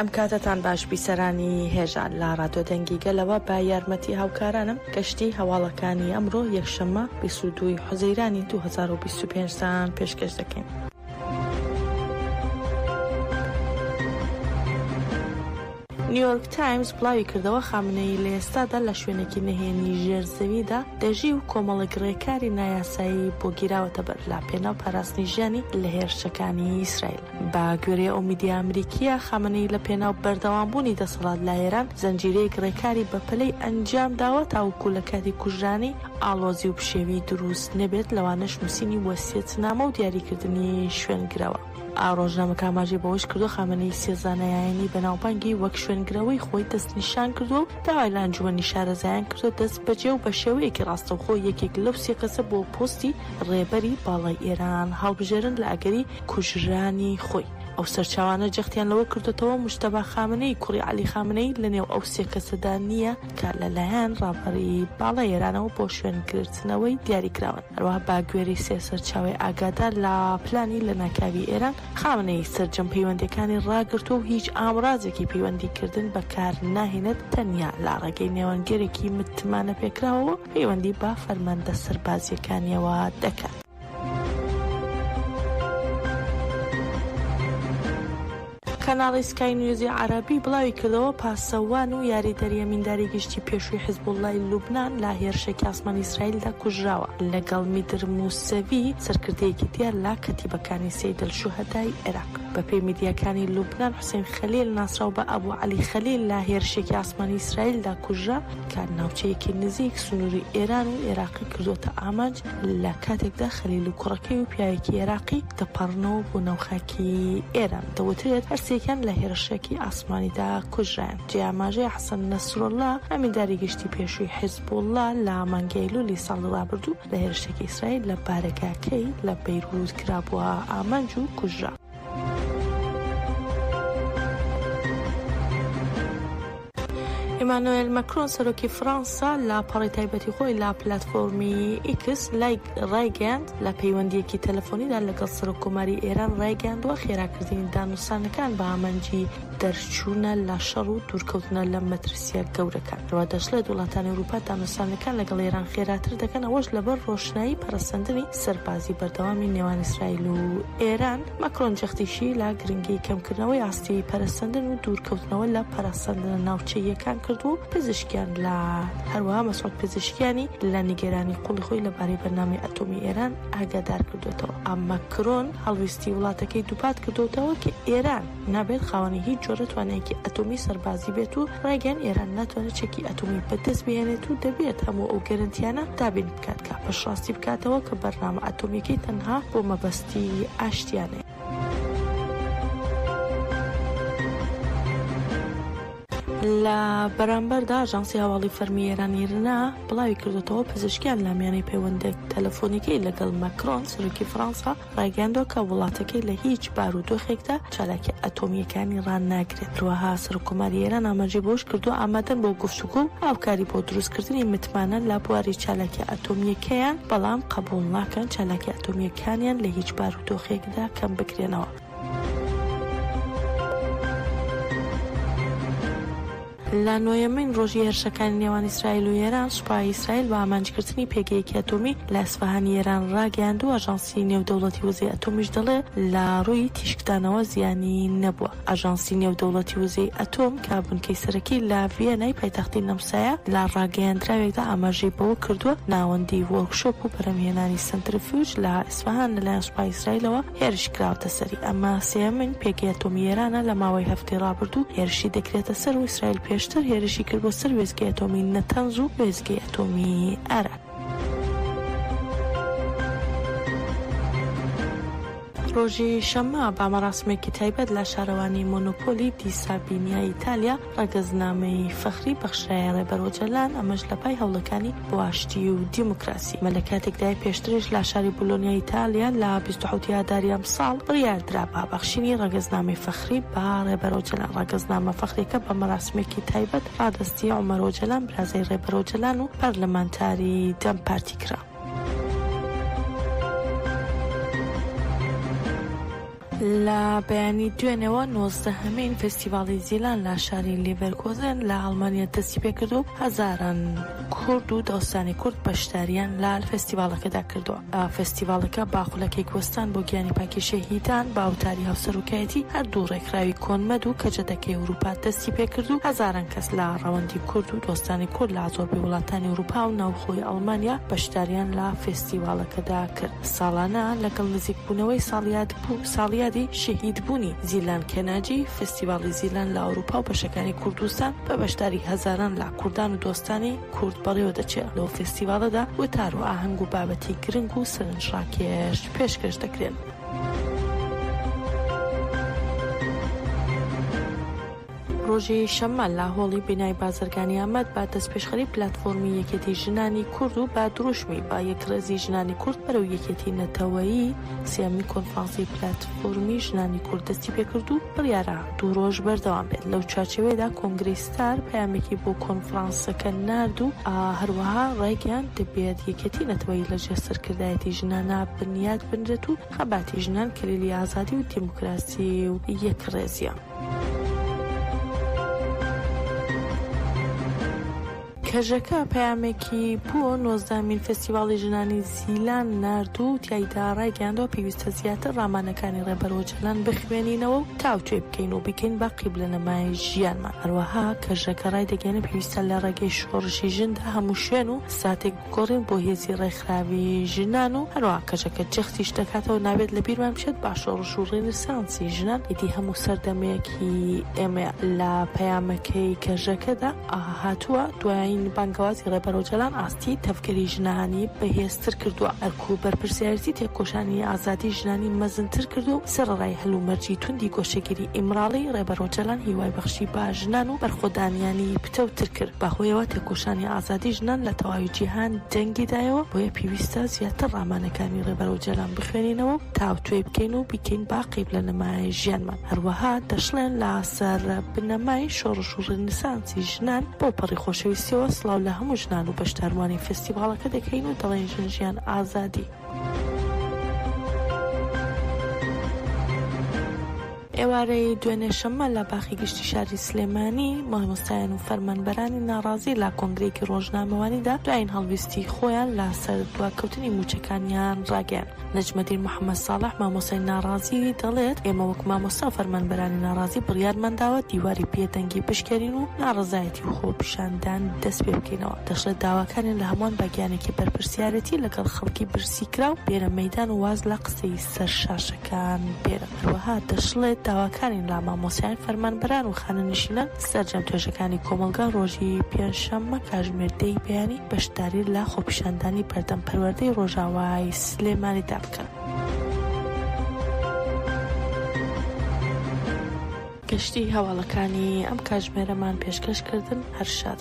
ئەم کاتتان باش بیسەرانی هێژە لە ڕادیۆ دەنگی گەلەوە با یارمەتی هاوکارانم گەشتی هەواڵەکانی ئەمڕۆ یەکشەممە 22 حوزەیرانی 2025 سان پێشکەش دەکەین. نیویۆرک تایمز بڵاوی کردەوە خامنەی لە ئێستادا لە شوێنێکی نهێنی ژێرزەویدا دەژی و کۆمەڵێک ڕێکاری نایاسایی بۆ گیراوەتە بەر لا پێناو پاراستنی ژیانی لە هێرشەکانی ئیسرائیل. با گوێرەی ئومیدی ئەمریکیە خامنەی لە پێناو بەردەوامبوونی دەسەڵات لە ئێران زەنجیرەیەک ڕێکاری بەپەلەی ئەنجام داوە تاوەکو لە کاتی کوژرانی ئاڵۆزی و پشێوی دروست نەبێت لەوانەش نووسینی وەسیەتنامە و دیاریکردنی شوێنگرەوە. ڕۆژنامەکە ئاماژەی بەوەش کردو خامنەی سێزانەیانی بەناوبانگی وەک شوێنگرەوەی خۆی دەستنیشان کردو و داوای لە ئەنجومەنی شارەزایان کردو دەست بەجێ و بە شێوەیەکی ڕاستەوخۆ یەکێک لەو سێ کەسە بۆ پۆستی ڕێبەری باڵای ئێران هەڵبژێرن لە ئەگەری کوژرانی خۆی. ئەو سەرچاوانە جەختیان لەوە کردوتەوە موجتەبا خامنەی کوڕی عەلی خامنەی لە نێو ئەو سێ کەسەدا نییە کە لەلایەن ڕابەری باڵای ئێرانەوە بۆ شوێنگرتنەوەی دیاریکراون. هەروەها باگوێری سێ سەرچاوی ئاگادار لە پلانی لە ناکاوی ئێران خامنەی سەرجەم پەیوەندیەکانی ڕاگرتو و هیچ ئامڕازێکی پەیوەندیکردن بەکار ناهێنێت تەنیا لە ڕێگەی نێوەنگەرێکی متمانە پێکراوەوە پەیوەندی بە فەرماندە سەربازیەکانیەوە دەکات. کەناڵی سکای نیوزی عربی بڵاوی کردەوە پاسەوان و یاریدەریە مینداری گشتی پێشووی حیزبوڵڵای لوبنان لە هێرشێکی ئاسمانی ئیسرائیلدا کوژراوە لەگەڵ میدر موسەوی سەرکردەیەکی دیار لە کەتیبەکانی سەیدەل شوهەدای عێراق. بە پێی میدیاکانی لوبنان حوسێن خەلیل ناسراو بە ئەبوو عەلی خەلیل لە هێرشێکی ئاسمانی ئیسرائیلدا کوژرا کە ناوچەیەکی نزیک سنووری ئێران و عێراقی کردوتە ئامانج لە کاتێکدا خەلیل و کوڕەکەی و پیاوێکی عێراقی دەپەڕنەوە بۆ ناوخاکی ئێران. دەوترێت هەرسێکیان لە هێرشێکی ئاسمانیدا کوژرایان. جیاماژەی حەسەن نەسرۆڵڵا ئەمینداری گشتی پێشووی حیزبوڵڵا لە مانگای لولی ساڵی ڕابردوو لە هێرشێکی ئیسرائیل لە بارەگاکەی لە بەیروت کرابووە ئامانج و کوژرا. ئیمانوئێل مەکرۆن سەرۆکی فەڕەنسا لە پەڕی تایبەتی خۆی لە پلەتفۆرمی ئیکس ڕایگەیاند لە پەیوەندیەکی تەلەفۆنیدا لەگەڵ سەرۆککۆماری ئێران ڕایگەیاندووە خێراکردنی دانووسانەکان بە ئامانجی دەرچوونە لە شەڕ و دوورکەوتنە لە مەترسیە گەورەکان. ڕوا دەشڵێت وڵاتانی ئەوروپا دانووسانەکان لەگەڵ ئێران خێراتر دەکەن ئەوەش لەبەر ڕۆشنایی پەرەسەندنی سەربازی بەردەوامی نێوان ئیسرائیل و ئێران. مەکرۆن جەختیشی لە گرنگی کەمکردنەوەی ئاستی پەرەسەندن و دوورکەوتنەوە لە پەرەسەندنە ناوچەیەکان و پزیشکیان لە هەروەها مەسعود پزیشکیانی لە نیگەرانی قوڵی خۆی لەبارەی بەرنامەی ئەتۆمی ئێران ئاگادار کردوێتەوە. ئەمما مەکرۆن هەڵویستی وڵاتەکەی دووپات کردوتەوە کە ئێران نابێت خاوەنی هیچ جۆرە توانایەکی ئەتۆمی سەربازی بێت و ڕایگەیان ئێران ناتوانێت چێکی ئەتۆمی بەدەست بهێنێت و دەبێت هەموو ئەو گەرنتیانە دابین بکات کە پەشڕاستی بکاتەوە کە بەرنامە ئەتۆمیەکەی تەنها بۆ مەبەستی ئاشتیانەیە. لە بەرامبەردا ئاژانسی هەواڵی فەرمی ئێران ئیرنا بڵاوی کردوتەوە پزیشکیان لە میانەی پەیوەندێک تەلەفۆنیەکەی لەگەڵ مەکرۆن سەرۆکی فەڕەنسا ڕایگەیاندووە کە وڵاتەکەی لە هیچ بارودۆخێکدا چالاکی ئەتۆمیەکانی ڕان ناگرێت. هەروەها سەرۆککۆماری ئێران ئاماژەی بۆش کردو ئامادەن بۆ گفتوگۆ و هاوکاری بۆ دروستکردنی متمانە لە بواری چالاکی ئەتۆمیەکەیان، بەڵام قبوڵ ناکەن چالاکی ئەتۆمیەکانیان لە هیچ بارودۆخێکدا کەم بکرێنەوە. لە نۆیەمین ڕۆژی هێرشەکانی نێوان ئیسرائیل و ئێران سوپای ئیسرائیل بە ئامانجکردنی پێگەیەکی ئەتۆمی لە ئەسفەهانی ئێران ڕاگەیاند و ئاژانسی نێودەوڵەتی وزەی ئەتۆمیش دەڵێ لە ڕووی تیشکدانەوە زیانی نەبووە. ئاژانسی نێودەوڵەتی وزەی ئەتۆم کە بنکەی سەرەکی لە ڤیێنای پایتەختی نەمسایە لە ڕاگەیاندراوێکدا ئاماژەی بەوە کردووە ناوەندی وەرکشۆپ و بەرهەمهێنانی سنترفیوژ لە ئەسفەهان لەلایەن سوپای ئیسرائیلەوە هێرش کراوەتە سەری. ئەمە سێمین پێگەی ئەتۆمی ئێرانە لە ماوەی هەفتەی ڕابردوو هێرشی دەکرێتە سەر و ئیسرائیل پێشتر هێرشی کرد بۆ سەر وێستگەی ئەتۆمی نەتەنز و وێستگەی ئەتۆمی ئاران. ڕۆژی شەممە بە مەراسمێکی تایبەت لە شارەوانی مۆنۆپۆلی دی سابینیا ئیتالیا ڕەگەزنامەی فەخری بەخشرایە ڕێبەرۆجەلان ئەمەش لە پای هەوڵەکانی بۆ ئاشتی و دیموکراسی. مە لە کاتێکدای پێشترش لە شاری بولۆنیا ئیتالیا لە 27 ئاداری ئەم ساڵ بڕیاردرا بە بەخشینی ڕەگەزنامەی فەخری بە ڕێبەرۆجەلان. ڕەگەزنامە فەخریەکە بە مەراسمێکی تایبەت ڕادەستی عومەرۆجەلان برازەی ڕێبەرۆجەلان و پەرلەمانتاری دەم پارتی کرا. لە بەیانی دوێنەوە 19هەمین فستیڤاڵی زیلان لە شاری لیڤەرکوزن لە ئەڵمانیا دەستی پێ کردو هەزاران کورد و دۆستانی کورد بەشداریان لە فستیڤاڵەکەدا کردووە. فستیڤاڵەکە باخولەکەی کوێستان بۆ گیانی پاکی شەهیدان باوتاری هاوسەرۆکایەتی هەردوو ڕێکخراوی کۆنمەد و کەجەدەکەی ئەوروپا دەستی پێ کرد و هەزاران کەس لە ڕەوەندی کورد و دۆستانی کورد لە زۆربەی وڵاتانی ئەوروپا و ناوخۆی ئەڵمانیا بەشداریان لە فستیڤاڵەکەدا کرد. ساڵانە لەگەڵ نزیکبوونەوەی ساڵیادی شەهیدبوونی زیلان کەناجی فستیڤاڵی زیلان لە ئەوروپا و بەشەکانی کوردستان بە بەشداری هەزاران لە کوردان و دۆستانی کورد بەڕێوە دەچێت. لەو فستیڤاڵەدا وتار و ئاهەنگ و بابەتی گرنگ و سەرنجڕاکێش پێشکەش دەکرێن. ڕۆژی شەممە لە هۆڵی بینای بازرگانی ئامەد با دەستپێشخەری پلاتفۆرمی یەکێتی ژنانی کورد و با دروشمی با یەکڕێزی ژنانی کورد بەرەو یەکێتی نەتەوەیی سێمی کۆنفرانسی پلاتفۆرمی ژنانی کورد دەستی پێکرد و بڕیارە 2 ڕۆژ بەردەوام بێت. لەو چارچەوەیەدا کۆنگرەی ستار پەیامێکی بۆ کۆنفرانسەکە نرد و هەروەها ڕایگەیان دەبێت یەکێتی نەتەوەیی لەژێر سەرکردایەتی ژنانە بنیاد بنرێت و خەباتی ژنان کلیلی ئازادی و دیموکراسی و یەکڕێزیە. کەژەکە پەیامێکی بووە 19مین فستیڤاڵی ژنانی زیلان نرد و تیایدا ڕایگەیاندەوە پێویستە زیاتر ڕامانەکانی ڕێبەرۆجەلان بخوێنینەوە و تاوتوێ بکەین و بکەین بە قیبلەنەمای ژیانمان. هەروەها کەژەکە ڕای دەگەێنێت پێویستە لە ڕێگەی شۆڕشی ژندا هەموو شوێن و ساتێک بگۆڕین بۆ هێزی ڕێکخراوی ژنان و هەروەها کەژەکە جەختیش دەکاتەوە نابێت لە بیرمان بچێت با شۆڕش و ڕێنسانسی ژنان. ئیدی هەموو سەردەمەیەکی ئێمە لە پەیامەکەی کەژەکەدا هاتووە دوایین بانگەوازی ڕێبەرۆجەلان ئاستی تەفکەری ژنانی بەهێزتر کردووە. ئەرکوو بەرپرسیارەتی تێکۆشانی ئازادی ژنانی مەزنتر کردو و سەرڕای هەلومەرجی توندی گۆشەگیری ئیمراڵی ڕێبەرۆجەلان هیوای بەخشی با ژنان و بەرخۆدانیانی پتەوتر کرد. بەهۆیەوە تێکۆشانی ئازادی ژنان لە تەواوی جیهان دەنگیدایەوە بۆیە پێویستە زیاتر ڕامانەکانی ڕێبەرۆجەلان بخوێنینەوە و تاوتوێ بکەین و بیکەین با قیبلەنەمای ژیانمان. هەروەها دەشڵێن لە سەر بنەمای شۆڕش و ڕێنسانسی ژنان بۆ پەڕی خۆشەویستیەوە سڵاو لە هەموو ژنان و بەشداروانی فستیڤاڵەکە دەکەین و دەڵێن ژن ئازادی. ئێوارەی دوێنێ شەممە لە باخی گشتی شاری سلێمانی مامۆستایان و فەرمانبەرانی ناڕازی لە کۆنگرێکی ڕۆژنامەوانیدا دوایین هەڵویستی خۆیان لە سەر دواکەوتنی موچەکانیان ڕاگەیان. نەجمەدین محەممەد ساڵح مامۆسای ناڕازی دەڵێت ئێمە وەک مامۆستا و فەرمانبەرانی ناڕازی بڕیارمەنداوە دیواری پێدەنگی بشکێرین و ناڕزایەتی و خۆپیشاندان دەست پێ بکەینەوە. دەشڵێت داواکانیان لە هەمووان باگیانێکی بەرپرسیارەتی لەگەڵ خەڵکی برسی کرا و بێرە مەیدان و واز لە قسەی سەرشاشەکان بێرە. هەروەها دەشڵێت داواکارین لە مامۆسیان فەرمانبەران و خانەنشینان سەرجەم توێژەکانی کۆمەلگا ڕۆژی پێنجشەممە کاتژمێر 10 بەیانی بەشداری لە خۆپیشاندانی بەردەم پەروەردەی ڕۆژاوای سلێمانیدا بکەن. گەشتی هەواڵەکانی ئەم کاتژمێرەمان پێشکەشکردن هەر شاد.